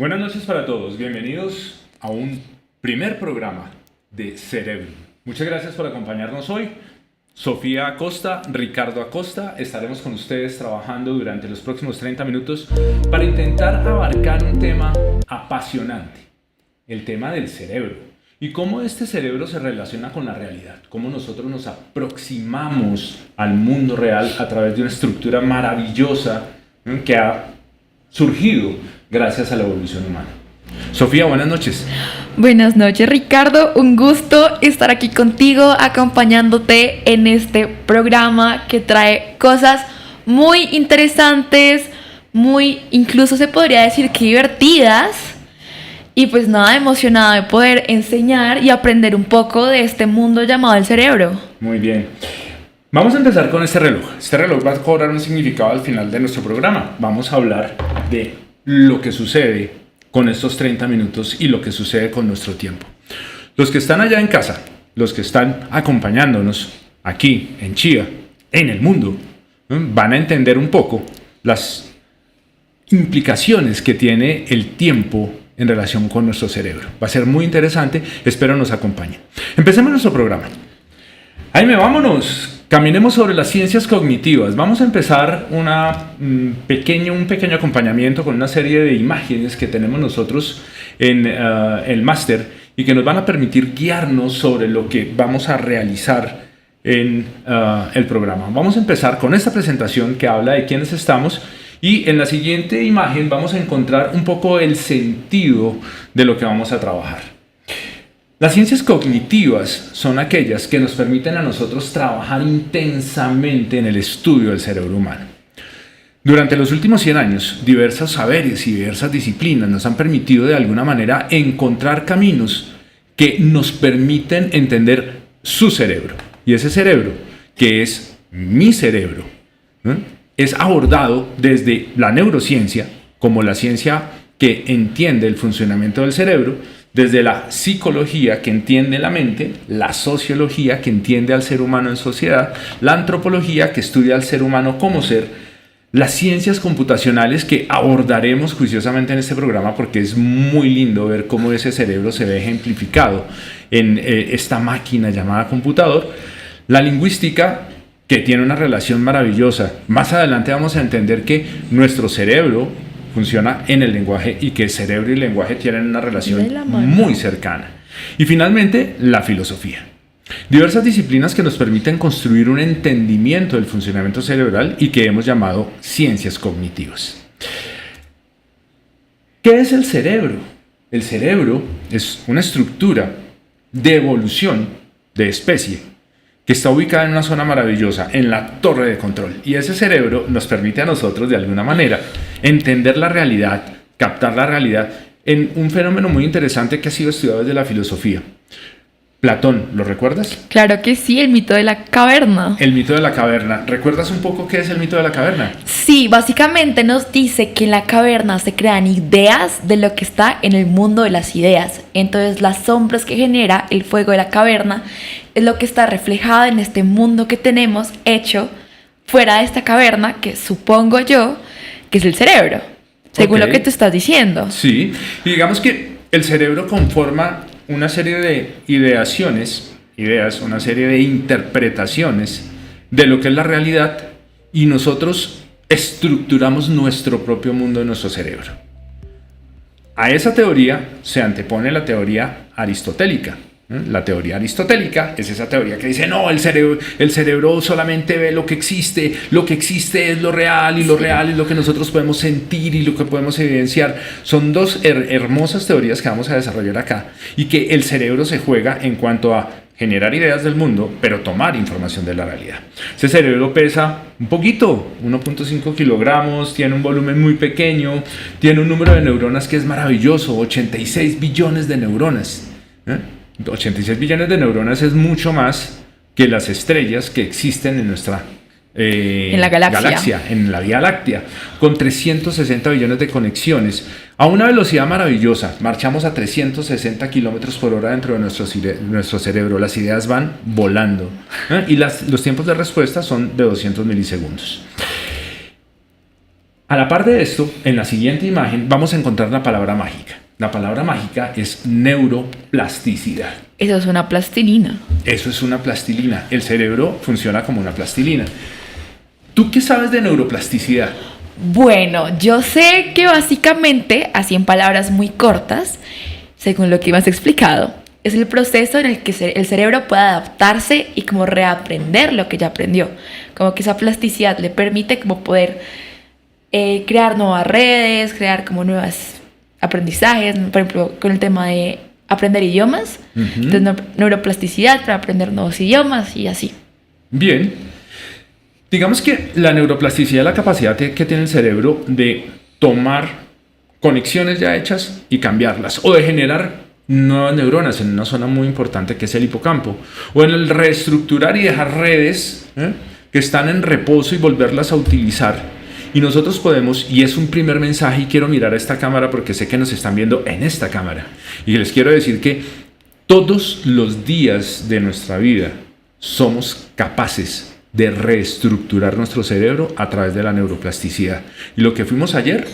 Buenas noches para todos, bienvenidos a un primer programa de Cerebro. Muchas gracias por acompañarnos hoy. Sofía Acosta, Ricardo Acosta, estaremos con ustedes trabajando durante los próximos 30 minutos para intentar abarcar un tema apasionante, el tema del cerebro y cómo este cerebro se relaciona con la realidad, cómo nosotros nos aproximamos al mundo real a través de una estructura maravillosa que ha surgido gracias a la evolución humana. Sofía, buenas noches. Buenas noches, Ricardo. Un gusto estar aquí contigo, acompañándote en este programa que trae cosas muy interesantes, incluso se podría decir que divertidas. Y pues nada, emocionada de poder enseñar y aprender un poco de este mundo llamado el cerebro. Muy bien. Vamos a empezar con este reloj. Este reloj va a cobrar un significado al final de nuestro programa. Vamos a hablar de lo que sucede con estos 30 minutos y lo que sucede con nuestro tiempo. Los que están allá en casa, los que están acompañándonos aquí en Chía, en el mundo, van a entender un poco las implicaciones que tiene el tiempo en relación con nuestro cerebro. Va a ser muy interesante, espero nos acompañen. Empecemos nuestro programa. Jaime, vámonos. Caminemos sobre las ciencias cognitivas. Vamos a empezar un pequeño acompañamiento con una serie de imágenes que tenemos nosotros en el máster y que nos van a permitir guiarnos sobre lo que vamos a realizar en el programa. Vamos a empezar con esta presentación que habla de quiénes estamos y en la siguiente imagen vamos a encontrar un poco el sentido de lo que vamos a trabajar. Las ciencias cognitivas son aquellas que nos permiten a nosotros trabajar intensamente en el estudio del cerebro humano. Durante los últimos 100 años, diversos saberes y diversas disciplinas nos han permitido de alguna manera encontrar caminos que nos permiten entender su cerebro. Y ese cerebro, que es mi cerebro, es abordado desde la neurociencia, como la ciencia que entiende el funcionamiento del cerebro, desde la psicología que entiende la mente, la sociología que entiende al ser humano en sociedad, la antropología que estudia al ser humano como ser, las ciencias computacionales que abordaremos juiciosamente en este programa porque es muy lindo ver cómo ese cerebro se ve ejemplificado en esta máquina llamada computador, la lingüística que tiene una relación maravillosa. Más adelante vamos a entender que nuestro cerebro funciona en el lenguaje y que el cerebro y el lenguaje tienen una relación muy cercana. Y finalmente, la filosofía. Diversas disciplinas que nos permiten construir un entendimiento del funcionamiento cerebral y que hemos llamado ciencias cognitivas. ¿Qué es el cerebro? El cerebro es una estructura de evolución de especie que está ubicada en una zona maravillosa, en la torre de control. Y ese cerebro nos permite a nosotros, de alguna manera, entender la realidad, captar la realidad, en un fenómeno muy interesante que ha sido estudiado desde la filosofía. Platón, ¿lo recuerdas? Claro que sí, el mito de la caverna. El mito de la caverna. ¿Recuerdas un poco qué es el mito de la caverna? Sí, básicamente nos dice que en la caverna se crean ideas de lo que está en el mundo de las ideas. Entonces las sombras que genera el fuego de la caverna es lo que está reflejado en este mundo que tenemos hecho fuera de esta caverna, que supongo yo que es el cerebro, según lo que tú estás diciendo. Sí, y digamos que el cerebro conforma una serie de ideas, una serie de interpretaciones de lo que es la realidad y nosotros estructuramos nuestro propio mundo en nuestro cerebro. A esa teoría se antepone la teoría aristotélica. La teoría aristotélica es esa teoría que dice, no, el cerebro solamente ve lo que existe es lo real y lo real es lo que nosotros podemos sentir y lo que podemos evidenciar. Son dos hermosas teorías que vamos a desarrollar acá y que el cerebro se juega en cuanto a generar ideas del mundo, pero tomar información de la realidad. Ese cerebro pesa un poquito, 1.5 kilogramos, tiene un volumen muy pequeño, tiene un número de neuronas que es maravilloso, 86 billones de neuronas. 86 billones de neuronas es mucho más que las estrellas que existen en nuestra en la galaxia, en la Vía Láctea, con 360 billones de conexiones a una velocidad maravillosa. Marchamos a 360 kilómetros por hora dentro de nuestro cerebro. Las ideas van volando, y los tiempos de respuesta son de 200 milisegundos. A la par de esto, en la siguiente imagen vamos a encontrar la palabra mágica. La palabra mágica es neuroplasticidad. Eso es una plastilina. Eso es una plastilina. El cerebro funciona como una plastilina. ¿Tú qué sabes de neuroplasticidad? Bueno, yo sé que básicamente, así en palabras muy cortas, según lo que me has explicado, es el proceso en el que el cerebro puede adaptarse y como reaprender lo que ya aprendió. Como que esa plasticidad le permite como poder crear nuevas redes, crear como nuevos aprendizajes, por ejemplo, con el tema de aprender idiomas, entonces neuroplasticidad para aprender nuevos idiomas y así. Bien. Digamos que la neuroplasticidad es la capacidad que tiene el cerebro de tomar conexiones ya hechas y cambiarlas, o de generar nuevas neuronas en una zona muy importante que es el hipocampo, o en el reestructurar y dejar redes que están en reposo y volverlas a utilizar. Y nosotros podemos, y es un primer mensaje, y quiero mirar a esta cámara porque sé que nos están viendo en esta cámara, y les quiero decir que todos los días de nuestra vida somos capaces de reestructurar nuestro cerebro a través de la neuroplasticidad. Y lo que fuimos ayer,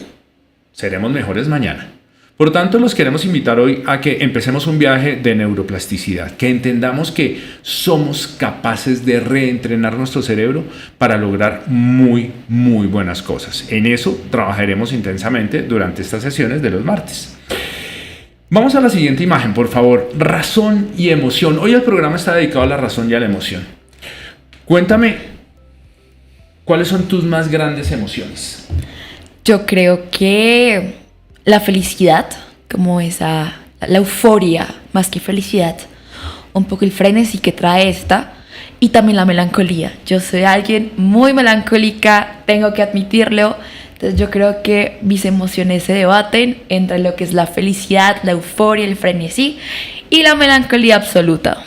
seremos mejores mañana. Por tanto, los queremos invitar hoy a que empecemos un viaje de neuroplasticidad, que entendamos que somos capaces de reentrenar nuestro cerebro para lograr muy, muy buenas cosas. En eso trabajaremos intensamente durante estas sesiones de los martes. Vamos a la siguiente imagen, por favor. Razón y emoción. Hoy el programa está dedicado a la razón y a la emoción. Cuéntame, ¿cuáles son tus más grandes emociones? Yo creo que la felicidad, como la euforia, más que felicidad, un poco el frenesí que trae esta, y también la melancolía. Yo soy alguien muy melancólica, tengo que admitirlo, entonces yo creo que mis emociones se debaten entre lo que es la felicidad, la euforia, el frenesí y la melancolía absoluta.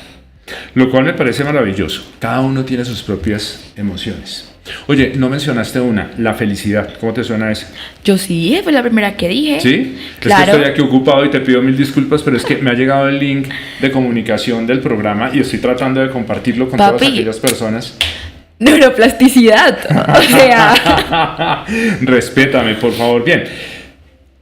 Lo cual me parece maravilloso. Cada uno tiene sus propias emociones. Oye, no mencionaste una, la felicidad. ¿Cómo te suena esa? Yo sí, fue la primera que dije. ¿Sí? Claro. Es que estoy aquí ocupado y te pido mil disculpas, pero es que me ha llegado el link de comunicación del programa y estoy tratando de compartirlo con todas aquellas personas. Neuroplasticidad. O sea. Respétame, por favor. Bien.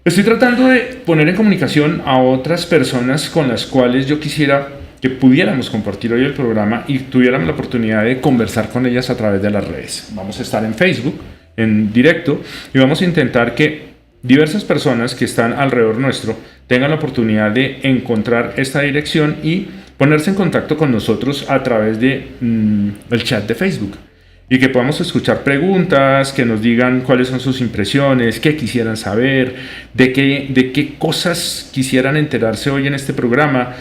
Estoy tratando de poner en comunicación a otras personas con las cuales yo quisiera que pudiéramos compartir hoy el programa y tuviéramos la oportunidad de conversar con ellas a través de las redes. Vamos a estar en Facebook, en directo, y vamos a intentar que diversas personas que están alrededor nuestro tengan la oportunidad de encontrar esta dirección y ponerse en contacto con nosotros a través de el chat de Facebook. Y que podamos escuchar preguntas, que nos digan cuáles son sus impresiones, qué quisieran saber, de qué cosas quisieran enterarse hoy en este programa,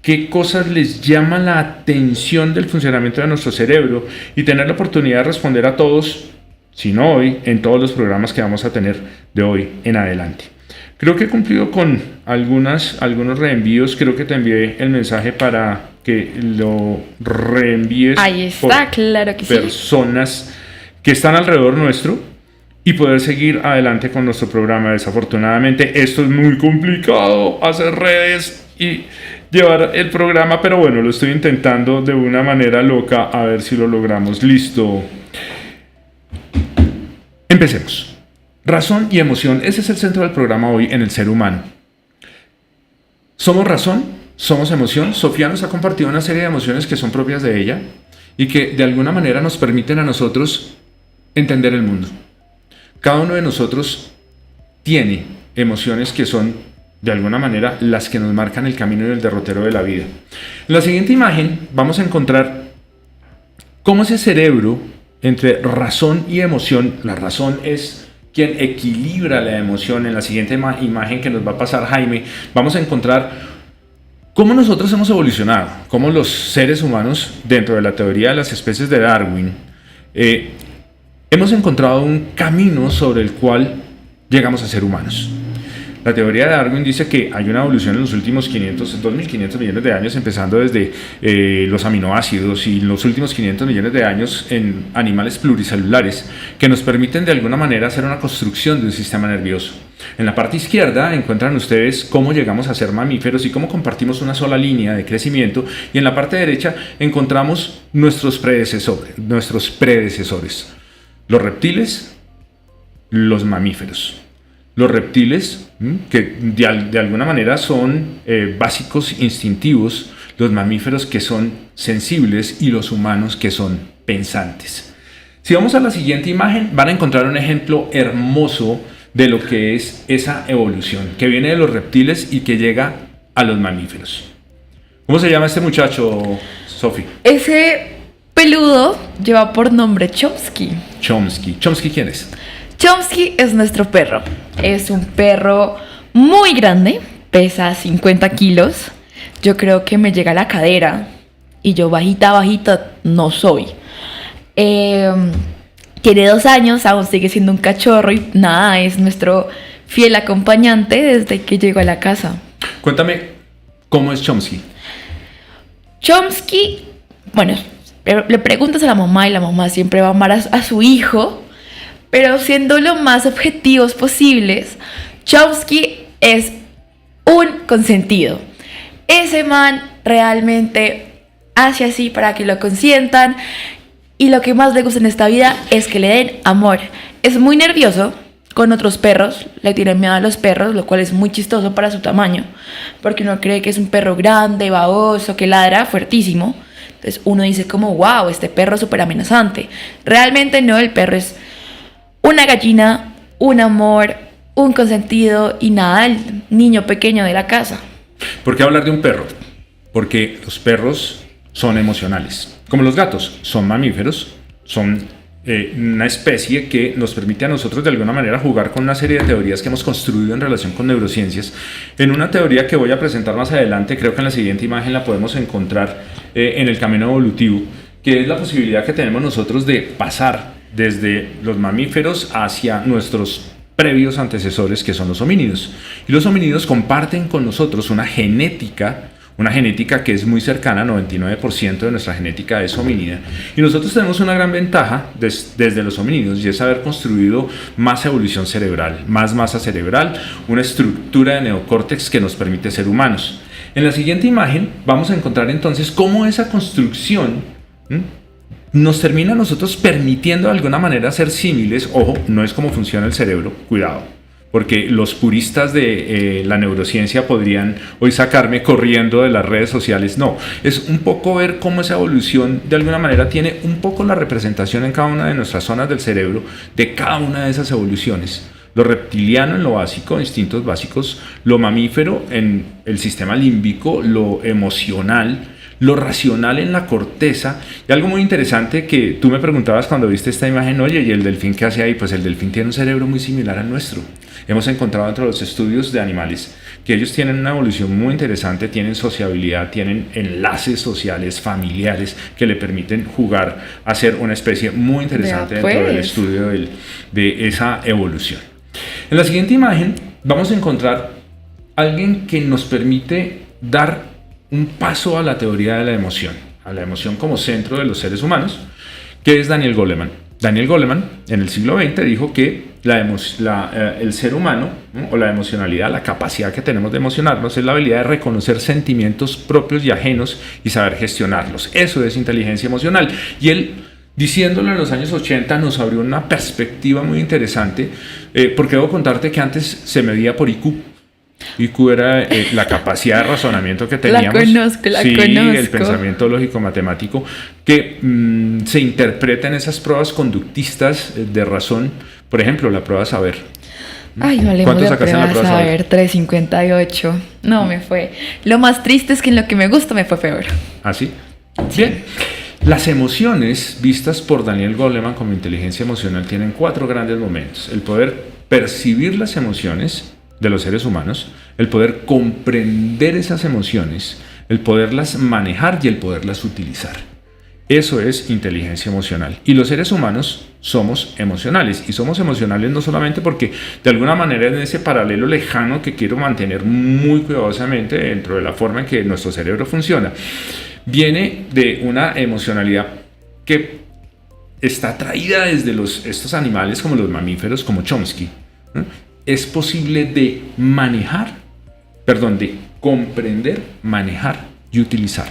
qué cosas les llaman la atención del funcionamiento de nuestro cerebro y tener la oportunidad de responder a todos, si no hoy, en todos los programas que vamos a tener de hoy en adelante. Creo que he cumplido con algunos reenvíos, creo que te envié el mensaje para que lo reenvíes. Ahí está, claro que sí. Personas que están alrededor nuestro y poder seguir adelante con nuestro programa. Desafortunadamente esto es muy complicado, hacer redes y llevar el programa, pero bueno, lo estoy intentando de una manera loca, a ver si lo logramos. Listo. Empecemos. Razón y emoción, ese es el centro del programa hoy en el ser humano. Somos razón, somos emoción. Sofía nos ha compartido una serie de emociones que son propias de ella y que de alguna manera nos permiten a nosotros entender el mundo. Cada uno de nosotros tiene emociones que son de alguna manera las que nos marcan el camino y el derrotero de la vida. En la siguiente imagen vamos a encontrar cómo ese cerebro entre razón y emoción, la razón es quien equilibra la emoción. En la siguiente imagen que nos va a pasar Jaime, vamos a encontrar cómo nosotros hemos evolucionado, cómo los seres humanos, dentro de la teoría de las especies de Darwin, hemos encontrado un camino sobre el cual llegamos a ser humanos. La teoría de Darwin dice que hay una evolución en los últimos 2.500 millones de años, empezando desde los aminoácidos y los últimos 500 millones de años en animales pluricelulares que nos permiten de alguna manera hacer una construcción de un sistema nervioso. En la parte izquierda encuentran ustedes cómo llegamos a ser mamíferos y cómo compartimos una sola línea de crecimiento, y en la parte derecha encontramos nuestros predecesores, los reptiles, los mamíferos. Los reptiles, que de alguna manera son básicos, instintivos, los mamíferos que son sensibles y los humanos que son pensantes. Si vamos a la siguiente imagen, van a encontrar un ejemplo hermoso de lo que es esa evolución, que viene de los reptiles y que llega a los mamíferos. ¿Cómo se llama este muchacho, Sofi? Ese peludo lleva por nombre Chomsky. Chomsky. ¿Chomsky quién es? Chomsky es nuestro perro. Es un perro muy grande, pesa 50 kilos. Yo creo que me llega a la cadera y yo bajita no soy. Tiene 2 años, aún sigue siendo un cachorro y nada, es nuestro fiel acompañante desde que llegó a la casa. Cuéntame, ¿cómo es Chomsky? Chomsky, bueno, le preguntas a la mamá y la mamá siempre va a amar a su hijo, pero siendo lo más objetivos posibles, Chomsky es un consentido. Ese man realmente hace así para que lo consientan y lo que más le gusta en esta vida es que le den amor. Es muy nervioso con otros perros, le tiene miedo a los perros, lo cual es muy chistoso para su tamaño, porque uno cree que es un perro grande, baboso, que ladra fuertísimo. Entonces uno dice como, wow, este perro es súper amenazante. Realmente no, el perro es una gallina, un amor, un consentido y nada, el niño pequeño de la casa. ¿Por qué hablar de un perro? Porque los perros son emocionales. Como los gatos, son mamíferos, son una especie que nos permite a nosotros de alguna manera jugar con una serie de teorías que hemos construido en relación con neurociencias. En una teoría que voy a presentar más adelante, creo que en la siguiente imagen la podemos encontrar en el camino evolutivo, que es la posibilidad que tenemos nosotros de pasar desde los mamíferos hacia nuestros previos antecesores, que son los homínidos. Y los homínidos comparten con nosotros una genética que es muy cercana, 99% de nuestra genética es homínida. Y nosotros tenemos una gran ventaja desde los homínidos, y es haber construido más evolución cerebral, más masa cerebral, una estructura de neocórtex que nos permite ser humanos. En la siguiente imagen vamos a encontrar entonces cómo esa construcción nos termina a nosotros permitiendo de alguna manera ser símiles. Ojo, no es como funciona el cerebro, cuidado, porque los puristas de la neurociencia podrían hoy sacarme corriendo de las redes sociales. No, es un poco ver cómo esa evolución de alguna manera tiene un poco la representación en cada una de nuestras zonas del cerebro de cada una de esas evoluciones. Lo reptiliano en lo básico, instintos básicos, lo mamífero en el sistema límbico, lo emocional, lo racional en la corteza. Y algo muy interesante que tú me preguntabas cuando viste esta imagen, oye, ¿y el delfín qué hace ahí? Pues el delfín tiene un cerebro muy similar al nuestro. Hemos encontrado entre los estudios de animales que ellos tienen una evolución muy interesante, tienen sociabilidad, tienen enlaces sociales, familiares, que le permiten jugar a ser una especie muy interesante dentro del estudio de esa evolución. En la siguiente imagen vamos a encontrar a alguien que nos permite dar un paso a la teoría de la emoción como centro de los seres humanos, que es Daniel Goleman. Daniel Goleman en el siglo XX dijo que el ser humano, ¿no?, o la emocionalidad, la capacidad que tenemos de emocionarnos, es la habilidad de reconocer sentimientos propios y ajenos y saber gestionarlos. Eso es inteligencia emocional. Y él, diciéndolo en los años 80, nos abrió una perspectiva muy interesante, porque debo contarte que antes se medía por IQ. IQ era la capacidad de razonamiento que teníamos. La conozco. El pensamiento lógico-matemático que se interpreta en esas pruebas conductistas de razón. Por ejemplo, la prueba saber. Ay, no le ¿Cuánto sacaste en la prueba saber? 358. No, me fue. Lo más triste es que en lo que me gusta me fue peor. ¿Ah, sí? Bien. Las emociones vistas por Daniel Goleman como inteligencia emocional tienen 4 grandes momentos: el poder percibir las emociones de los seres humanos, el poder comprender esas emociones, el poderlas manejar y el poderlas utilizar. Eso es inteligencia emocional. Y los seres humanos somos emocionales. Y somos emocionales no solamente porque de alguna manera en ese paralelo lejano que quiero mantener muy cuidadosamente dentro de la forma en que nuestro cerebro funciona, viene de una emocionalidad que está traída desde estos animales como los mamíferos, como Chomsky, ¿no? Es posible de comprender, manejar y utilizar.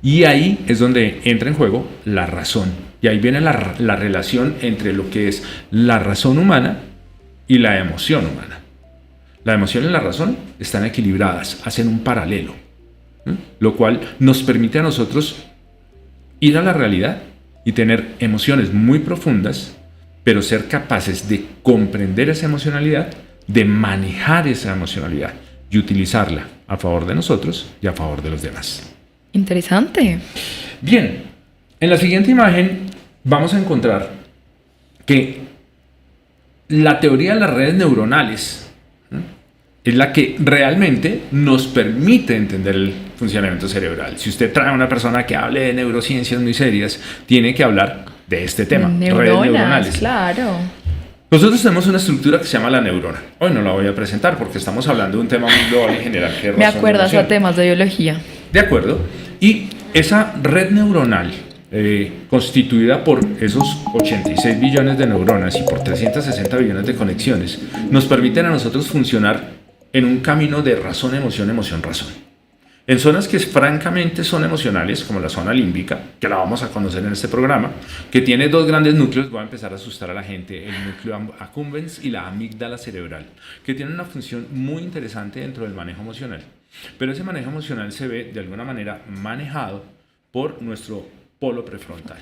Y ahí es donde entra en juego la razón. Y ahí viene la relación entre lo que es la razón humana y la emoción humana. La emoción y la razón están equilibradas, hacen un paralelo, lo cual nos permite a nosotros ir a la realidad y tener emociones muy profundas, pero ser capaces de comprender esa emocionalidad, de manejar esa emocionalidad y utilizarla a favor de nosotros y a favor de los demás. Interesante. Bien, en la siguiente imagen vamos a encontrar que la teoría de las redes neuronales es la que realmente nos permite entender el funcionamiento cerebral. Si usted trae a una persona que hable de neurociencias muy serias, tiene que hablar de este tema, redes neuronales. Claro. Nosotros tenemos una estructura que se llama la neurona. Hoy no la voy a presentar porque estamos hablando de un tema muy global y general. Que es Me acuerdas a temas de biología. De acuerdo. Y esa red neuronal, constituida por esos 86 billones de neuronas y por 360 billones de conexiones, nos permiten a nosotros funcionar en un camino de razón, emoción, emoción, razón. En zonas que francamente son emocionales, como la zona límbica, que la vamos a conocer en este programa, que tiene dos grandes núcleos, voy a empezar a asustar a la gente, el núcleo accumbens y la amígdala cerebral, que tienen una función muy interesante dentro del manejo emocional. Pero ese manejo emocional se ve de alguna manera manejado por nuestro polo prefrontal.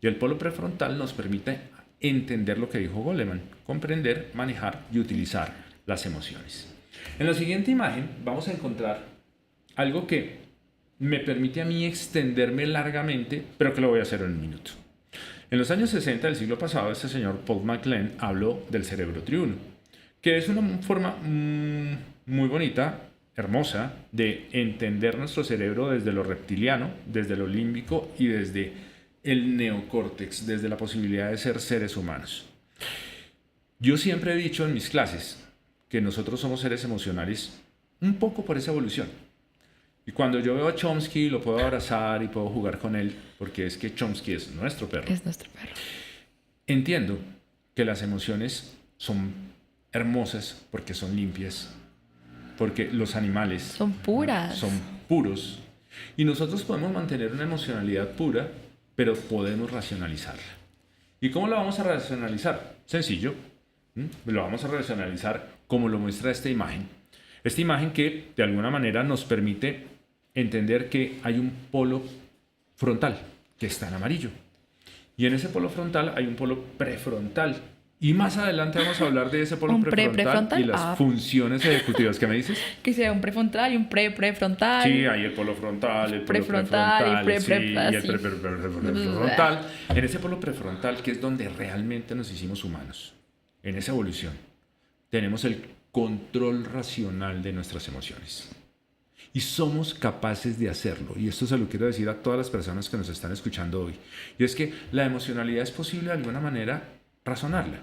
Y el polo prefrontal nos permite entender lo que dijo Goleman, comprender, manejar y utilizar las emociones. En la siguiente imagen vamos a encontrar algo que me permite a mí extenderme largamente, pero que lo voy a hacer en un minuto. En los años 60 del siglo pasado, este señor Paul MacLean habló del cerebro triuno, que es una forma muy bonita, hermosa, de entender nuestro cerebro desde lo reptiliano, desde lo límbico y desde el neocórtex, desde la posibilidad de ser seres humanos. Yo siempre he dicho en mis clases que nosotros somos seres emocionales un poco por esa evolución. Y cuando yo veo a Chomsky, lo puedo abrazar y puedo jugar con él, porque es que Chomsky es nuestro perro. Es nuestro perro. Entiendo que las emociones son hermosas porque son limpias, porque los animales son puras. Son puros. Y nosotros podemos mantener una emocionalidad pura, pero podemos racionalizarla. ¿Y cómo la vamos a racionalizar? Sencillo. Lo vamos a racionalizar como lo muestra esta imagen. Esta imagen que de alguna manera nos permite entender que hay un polo frontal que está en amarillo. Y en ese polo frontal hay un polo prefrontal. Y más adelante vamos a hablar de ese polo prefrontal y las funciones ejecutivas. ¿Qué me dices? Que sea un prefrontal y un prefrontal. Sí, hay el polo frontal, el polo prefrontal, y el prefrontal. En ese polo prefrontal, que es donde realmente nos hicimos humanos, en esa evolución, tenemos el control racional de nuestras emociones. Y somos capaces de hacerlo. Y esto se lo quiero decir a todas las personas que nos están escuchando hoy. Y es que la emocionalidad es posible de alguna manera razonarla.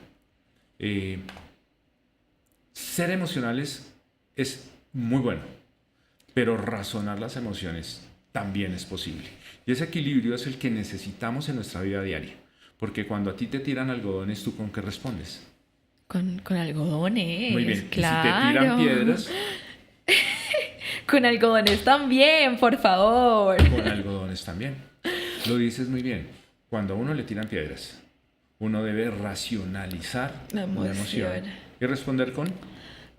Ser emocionales es muy bueno, pero razonar las emociones también es posible. Y ese equilibrio es el que necesitamos en nuestra vida diaria. Porque cuando a ti te tiran algodones, ¿tú con qué respondes? Con algodones. Muy bien. Claro. Y si te tiran piedras... Con algodones también, por favor. Con algodones también. Lo dices muy bien. Cuando a uno le tiran piedras, uno debe racionalizar la emoción y responder con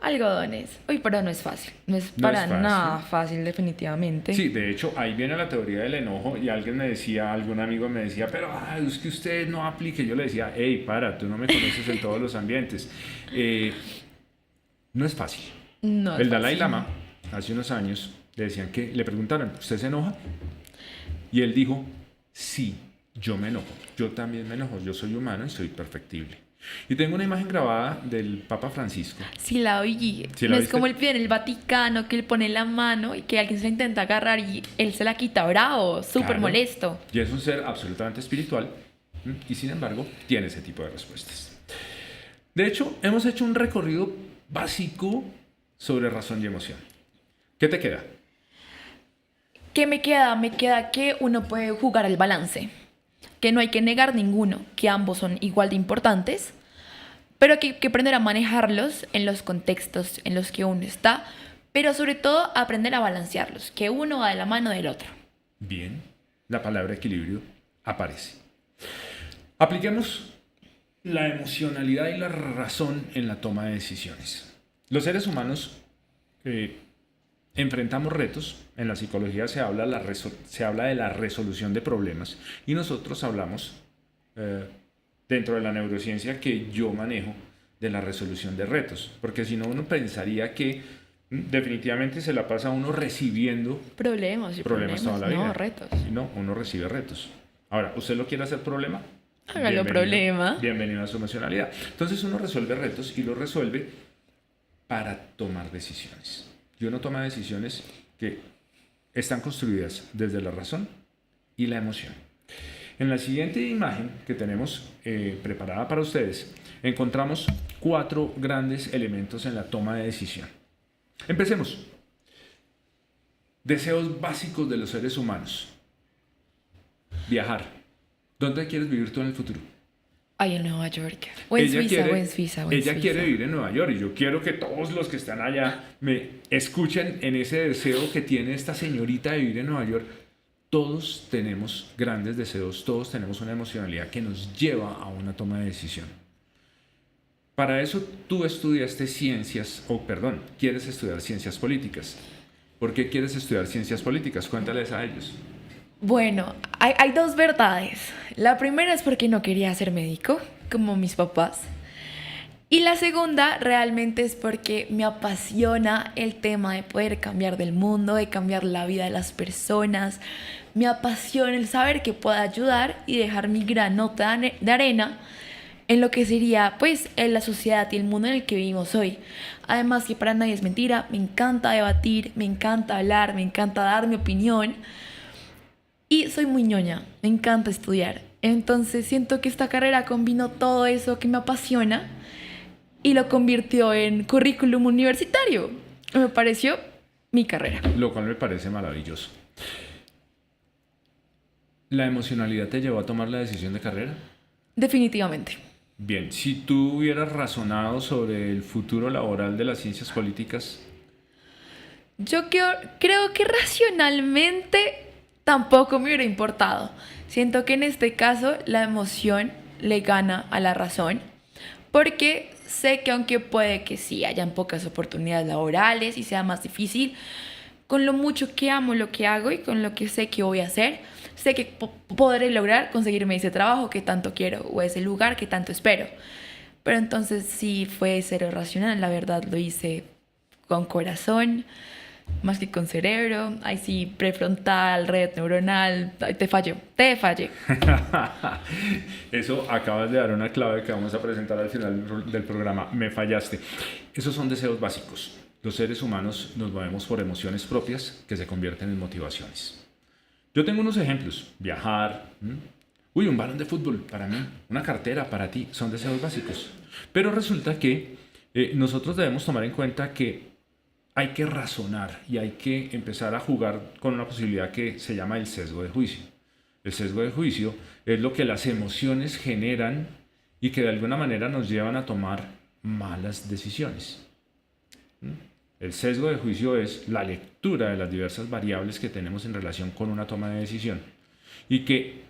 algodones. Uy, pero no es fácil. No es para nada fácil, definitivamente. Sí, de hecho, ahí viene la teoría del enojo y alguien me decía, algún amigo me decía, pero es que usted no aplique. Yo le decía, hey, tú no me conoces en todos los ambientes. No es fácil. No el Dalai Lama, hace unos años, le preguntaron, ¿usted se enoja? Y él dijo, sí, yo me enojo. Yo también me enojo. Yo soy humano y soy perfectible. Y tengo una imagen grabada del Papa Francisco. Sí, la oí. ¿Sí no la es como el pie en el Vaticano que le pone la mano y que alguien se la intenta agarrar y él se la quita bravo, súper molesto. Y es un ser absolutamente espiritual y sin embargo tiene ese tipo de respuestas. De hecho, hemos hecho un recorrido básico sobre razón y emoción. ¿Qué te queda? ¿Qué me queda? Me queda que uno puede jugar al balance. Que no hay que negar ninguno, que ambos son igual de importantes, pero que hay que aprender a manejarlos en los contextos en los que uno está, pero sobre todo aprender a balancearlos, que uno va de la mano del otro. Bien, la palabra equilibrio aparece. Apliquemos la emocionalidad y la razón en la toma de decisiones. Los seres humanos enfrentamos retos. En la psicología se habla de la resolución de problemas y nosotros hablamos dentro de la neurociencia que yo manejo de la resolución de retos, porque si no uno pensaría que definitivamente se la pasa uno recibiendo Problemas toda la vida. No, retos. No, uno recibe retos. Ahora, ¿usted lo quiere hacer problema? Hágalo problema. Bienvenido a su emocionalidad. Entonces uno resuelve retos y lo resuelve para tomar decisiones. Y uno toma decisiones que están construidas desde la razón y la emoción. En la siguiente imagen que tenemos preparada para ustedes, encontramos 4 grandes elementos en la toma de decisión. Empecemos. Deseos básicos de los seres humanos. Viajar. ¿Dónde quieres vivir tú en el futuro? Ay, en Nueva York. O en Suiza. Ella quiere vivir en Nueva York y yo quiero que todos los que están allá me escuchen en ese deseo que tiene esta señorita de vivir en Nueva York. Todos tenemos grandes deseos, todos tenemos una emocionalidad que nos lleva a una toma de decisión. Para eso tú estudiaste quieres estudiar ciencias políticas. ¿Por qué quieres estudiar ciencias políticas? Cuéntales a ellos. Bueno, hay 2 verdades. La primera es porque no quería ser médico, como mis papás. Y la segunda realmente es porque me apasiona el tema de poder cambiar del mundo, de cambiar la vida de las personas. Me apasiona el saber que puedo ayudar y dejar mi granota de arena en lo que sería pues en la sociedad y el mundo en el que vivimos hoy. Además que para nadie es mentira, me encanta debatir, me encanta hablar, me encanta dar mi opinión. Y soy muy ñoña, me encanta estudiar. Entonces siento que esta carrera combinó todo eso que me apasiona y lo convirtió en currículum universitario. Me pareció mi carrera. Lo cual me parece maravilloso. ¿La emocionalidad te llevó a tomar la decisión de carrera? Definitivamente. Bien, si tú hubieras razonado sobre el futuro laboral de las ciencias políticas... Yo creo que racionalmente tampoco me hubiera importado. Siento que en este caso la emoción le gana a la razón, porque sé que aunque puede que sí hayan pocas oportunidades laborales y sea más difícil, con lo mucho que amo lo que hago y con lo que sé que voy a hacer, sé que podré lograr conseguirme ese trabajo que tanto quiero o ese lugar que tanto espero. Pero entonces sí fue cero racional, la verdad lo hice con corazón, más que con cerebro. Ahí sí, prefrontal, red neuronal, te fallé. Eso acabas de dar una clave que vamos a presentar al final del programa. Me fallaste. Esos son deseos básicos. Los seres humanos nos movemos por emociones propias que se convierten en motivaciones. Yo tengo unos ejemplos. Viajar. Un balón de fútbol para mí. Una cartera para ti. Son deseos básicos. Pero resulta que nosotros debemos tomar en cuenta que hay que razonar y hay que empezar a jugar con una posibilidad que se llama el sesgo de juicio. El sesgo de juicio es lo que las emociones generan y que de alguna manera nos llevan a tomar malas decisiones. El sesgo de juicio es la lectura de las diversas variables que tenemos en relación con una toma de decisión y que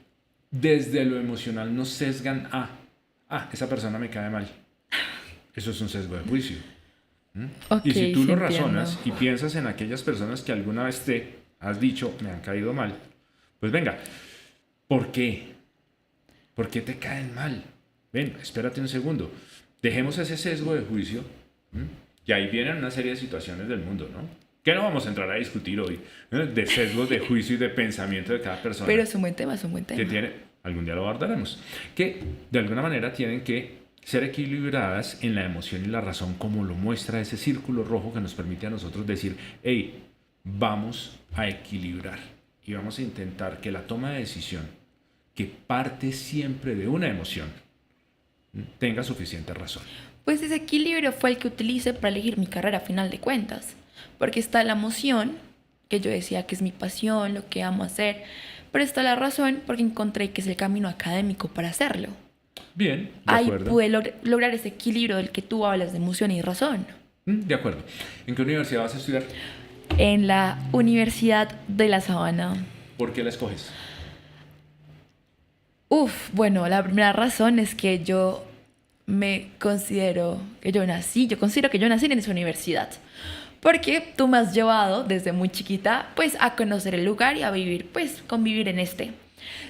desde lo emocional nos sesgan a esa persona me cae mal. Eso es un sesgo de juicio. Okay, y si tú lo entiendo. razonas y piensas en aquellas personas que alguna vez te has dicho me han caído mal, pues venga, ¿por qué? ¿Por qué te caen mal? Ven, espérate un segundo. Dejemos ese sesgo de juicio. Y ahí vienen una serie de situaciones del mundo, ¿no? Que no vamos a entrar a discutir hoy, de sesgos de juicio y de pensamiento de cada persona. Pero es un buen tema, Que tiene, algún día lo abordaremos, que de alguna manera tienen que ser equilibradas en la emoción y la razón, como lo muestra ese círculo rojo que nos permite a nosotros decir, hey, vamos a equilibrar y vamos a intentar que la toma de decisión, que parte siempre de una emoción, tenga suficiente razón. Pues ese equilibrio fue el que utilicé para elegir mi carrera a final de cuentas, porque está la emoción, que yo decía que es mi pasión, lo que amo hacer, pero está la razón porque encontré que es el camino académico para hacerlo. Bien, de ahí acuerdo. pude lograr ese equilibrio del que tú hablas de emoción y razón. De acuerdo. ¿En qué universidad vas a estudiar? En la Universidad de La Sabana. ¿Por qué la escoges? Bueno, la primera razón es que yo yo considero que yo nací en esa universidad. Porque tú me has llevado desde muy chiquita, pues, a conocer el lugar y a vivir, pues, convivir en este.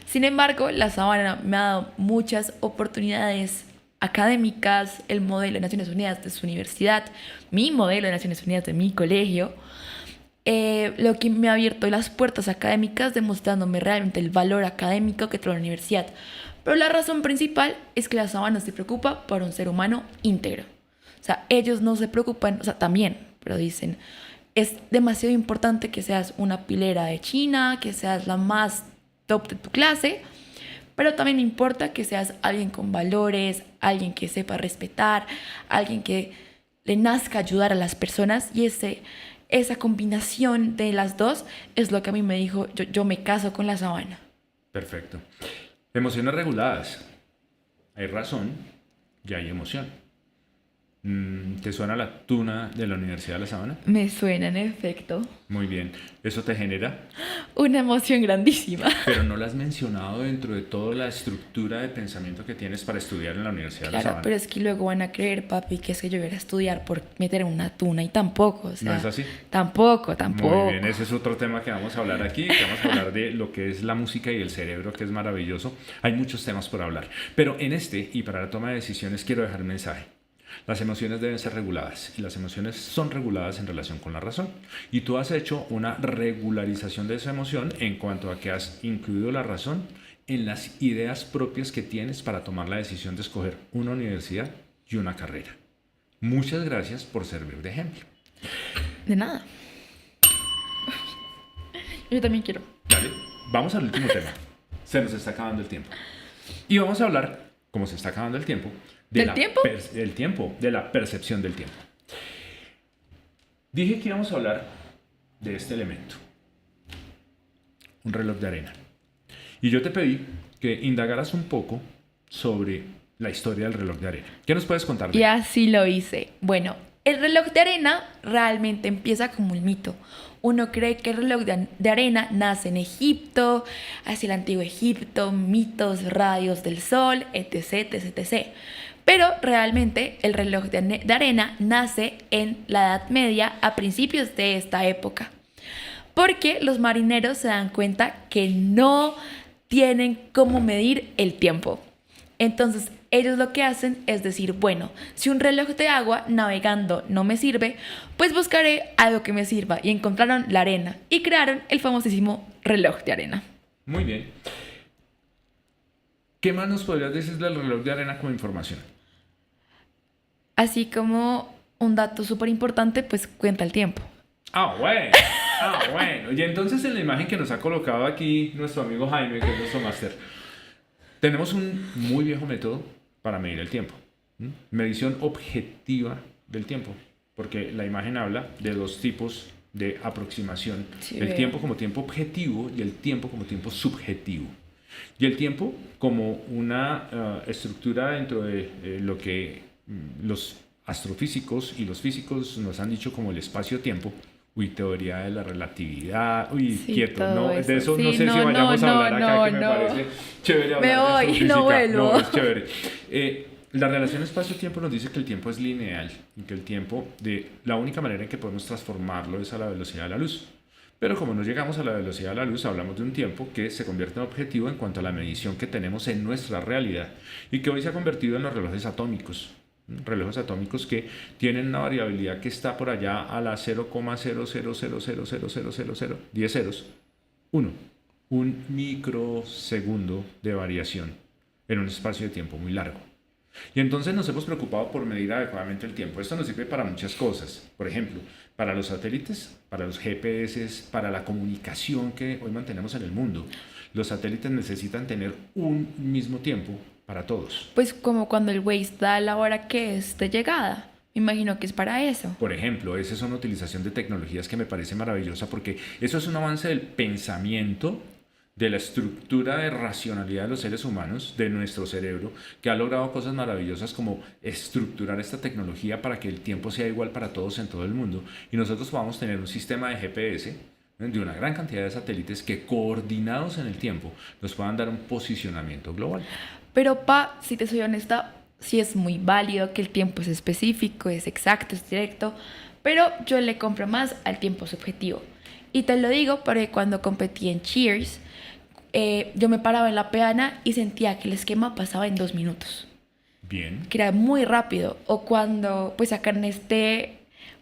Sin embargo, la Sabana me ha dado muchas oportunidades académicas, el modelo de Naciones Unidas de su universidad, mi modelo de Naciones Unidas de mi colegio, lo que me ha abierto las puertas académicas, demostrándome realmente el valor académico que trae la universidad. Pero la razón principal es que la Sabana se preocupa por un ser humano íntegro. O sea, ellos no se preocupan, o sea, también, pero dicen, es demasiado importante que seas una pilera de China, que seas la más top de tu clase, pero también me importa que seas alguien con valores, alguien que sepa respetar, alguien que le nazca ayudar a las personas, y esa combinación de las dos es lo que a mí me dijo, yo me caso con la Sabana. Perfecto. Emociones reguladas. Hay razón y hay emoción. ¿Te suena la tuna de la Universidad de La Sabana? Me suena, en efecto, Muy bien. ¿Eso te genera? una emoción grandísima. Pero no la has mencionado dentro de toda la estructura de pensamiento que tienes para estudiar en la Universidad de La Claro, Sabana. pero es que luego van a creer, papi, que es que yo voy a estudiar por meter una tuna, y tampoco, o sea, ¿No es así? Tampoco. Muy bien, ese es otro tema que vamos a hablar aquí, que vamos a hablar de lo que es la música y el cerebro, que es maravilloso. Hay muchos temas por hablar, pero en este y para la toma de decisiones quiero dejar un mensaje. Las emociones deben ser reguladas y las emociones son reguladas en relación con la razón. Y tú has hecho una regularización de esa emoción en cuanto a que has incluido la razón en las ideas propias que tienes para tomar la decisión de escoger una universidad y una carrera. Muchas gracias por servir de ejemplo. De nada. Yo también quiero. Dale, vamos al último tema. Se nos está acabando el tiempo. Y vamos a hablar, como se está acabando el tiempo, ¿Del tiempo? De la percepción del tiempo. Dije que íbamos a hablar de este elemento, un reloj de arena. Y yo te pedí que indagaras un poco sobre la historia del reloj de arena. ¿Qué nos puedes contar de Y él? así lo hice. Bueno, el reloj de arena realmente empieza como un mito. Uno cree que el reloj de arena nace en Egipto, hacia el antiguo Egipto, mitos, radios del sol, etc, etc, etc. Pero realmente el reloj de arena nace en la Edad Media, a principios de esta época. Porque los marineros se dan cuenta que no tienen cómo medir el tiempo. Entonces ellos lo que hacen es decir, bueno, si un reloj de agua navegando no me sirve, pues buscaré algo que me sirva, y encontraron la arena y crearon el famosísimo reloj de arena. Muy bien. ¿Qué más nos podrías decir del reloj de arena como información? Así como un dato súper importante, pues cuenta el tiempo. Ah, bueno. Ah, bueno. Y entonces en la imagen que nos ha colocado aquí nuestro amigo Jaime, que es nuestro máster, tenemos un muy viejo método para medir el tiempo. Medición objetiva del tiempo. Porque la imagen habla de dos tipos de aproximación. Sí, El veo. tiempo como tiempo objetivo y el tiempo como tiempo subjetivo. Y el tiempo como una estructura dentro de lo que los astrofísicos y los físicos nos han dicho como el espacio-tiempo. Uy, teoría de la relatividad. Uy, Sí, quieto. todo No, eso. de eso no Sí, sé si no, vayamos no, a hablar acá, no, que me no. parece chévere hablar Me de voy, astrofísica. no vuelvo. No, es chévere. La relación espacio-tiempo nos dice que el tiempo es lineal y que el tiempo, la única manera en que podemos transformarlo es a la velocidad de la luz. Pero como no llegamos a la velocidad de la luz, hablamos de un tiempo que se convierte en objetivo en cuanto a la medición que tenemos en nuestra realidad y que hoy se ha convertido en los relojes atómicos. Relojes atómicos que tienen una variabilidad que está por allá a la 0,000000000, 10 ceros, 1. Un microsegundo de variación en un espacio de tiempo muy largo. Y entonces nos hemos preocupado por medir adecuadamente el tiempo. Esto nos sirve para muchas cosas. Por ejemplo, para los satélites, para los GPS, para la comunicación que hoy mantenemos en el mundo. Los satélites necesitan tener un mismo tiempo para todos. Pues como cuando el Waze da la hora que es de llegada. Me imagino que es para eso. Por ejemplo, esa es una utilización de tecnologías que me parece maravillosa porque eso es un avance del pensamiento, de la estructura de racionalidad de los seres humanos, de nuestro cerebro, que ha logrado cosas maravillosas como estructurar esta tecnología para que el tiempo sea igual para todos en todo el mundo y nosotros podamos tener un sistema de GPS de una gran cantidad de satélites que coordinados en el tiempo nos puedan dar un posicionamiento global. Pero si te soy honesta, sí es muy válido, que el tiempo es específico, es exacto, es directo, pero yo le compro más al tiempo subjetivo. Y te lo digo porque cuando competí en Cheers, yo me paraba en la peana y sentía que el esquema pasaba en 2 minutos. Bien. Que era muy rápido. O cuando pues sacan este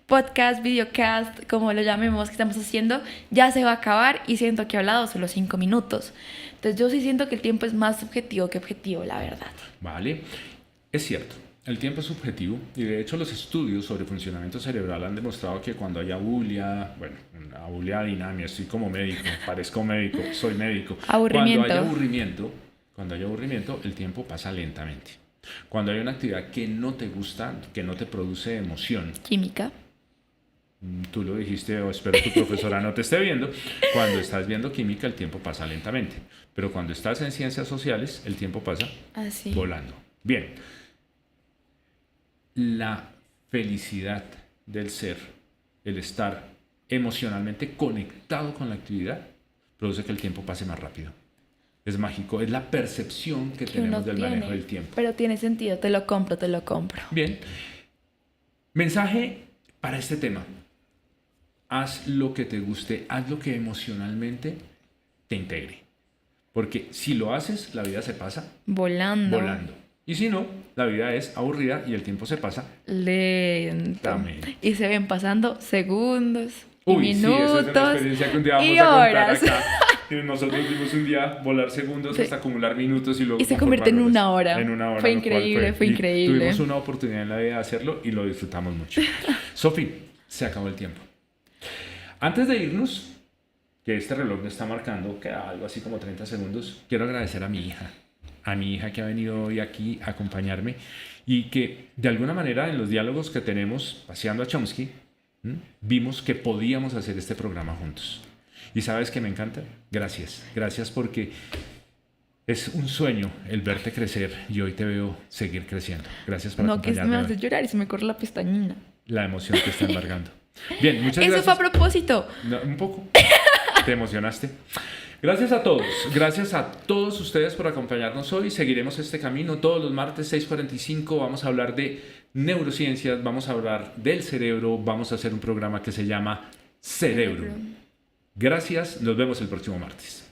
podcast, videocast, como lo llamemos, que estamos haciendo, ya se va a acabar y siento que he hablado solo 5 minutos. Entonces yo sí siento que el tiempo es más subjetivo que objetivo, la verdad. Vale, es cierto. El tiempo es subjetivo y de hecho los estudios sobre funcionamiento cerebral han demostrado que cuando hay abulia, bueno, una abulia dinamia, estoy como médico, parezco médico, soy médico. Aburrimiento. Cuando hay aburrimiento, el tiempo pasa lentamente. Cuando hay una actividad que no te gusta, que no te produce emoción, Química. tú lo dijiste o espero tu profesora no te esté viendo, cuando estás viendo química el tiempo pasa lentamente, pero cuando estás en ciencias sociales el tiempo pasa Así. volando. Bien, la felicidad del ser, el estar emocionalmente conectado con la actividad, produce que el tiempo pase más rápido. Es mágico, es la percepción que tenemos del manejo del tiempo. Pero tiene sentido, te lo compro, te lo compro. Bien, mensaje para este tema. Haz lo que te guste, haz lo que emocionalmente te integre. Porque si lo haces, la vida se pasa Volando. Y si no, la vida es aburrida y el tiempo se pasa Lento. Y se ven pasando segundos, Uy, minutos, sí, esa es una experiencia que un día vamos y a contar horas. acá. Y nosotros vimos un día volar segundos Sí. hasta acumular minutos y luego Y se convierte en una hora. En una hora. Fue lo cual increíble, fue Y increíble. Tuvimos una oportunidad en la vida de hacerlo y lo disfrutamos mucho. Sofi, se acabó el tiempo. Antes de irnos, que este reloj me está marcando, queda algo así como 30 segundos, quiero agradecer a mi hija que ha venido hoy aquí a acompañarme y que de alguna manera en los diálogos que tenemos paseando a Chomsky, vimos que podíamos hacer este programa juntos. Y sabes que me encanta, gracias porque es un sueño el verte crecer y hoy te veo seguir creciendo. Gracias por No, que acompañarme. me hace llorar y se me corre la pestañina. La emoción te está embargando. Bien, muchas Eso gracias. fue a propósito. No, un poco. Te emocionaste. Gracias a todos. Gracias a todos ustedes por acompañarnos hoy. Seguiremos este camino todos los martes 6:45. Vamos a hablar de neurociencias, vamos a hablar del cerebro, vamos a hacer un programa que se llama Cerebro. Gracias, nos vemos el próximo martes.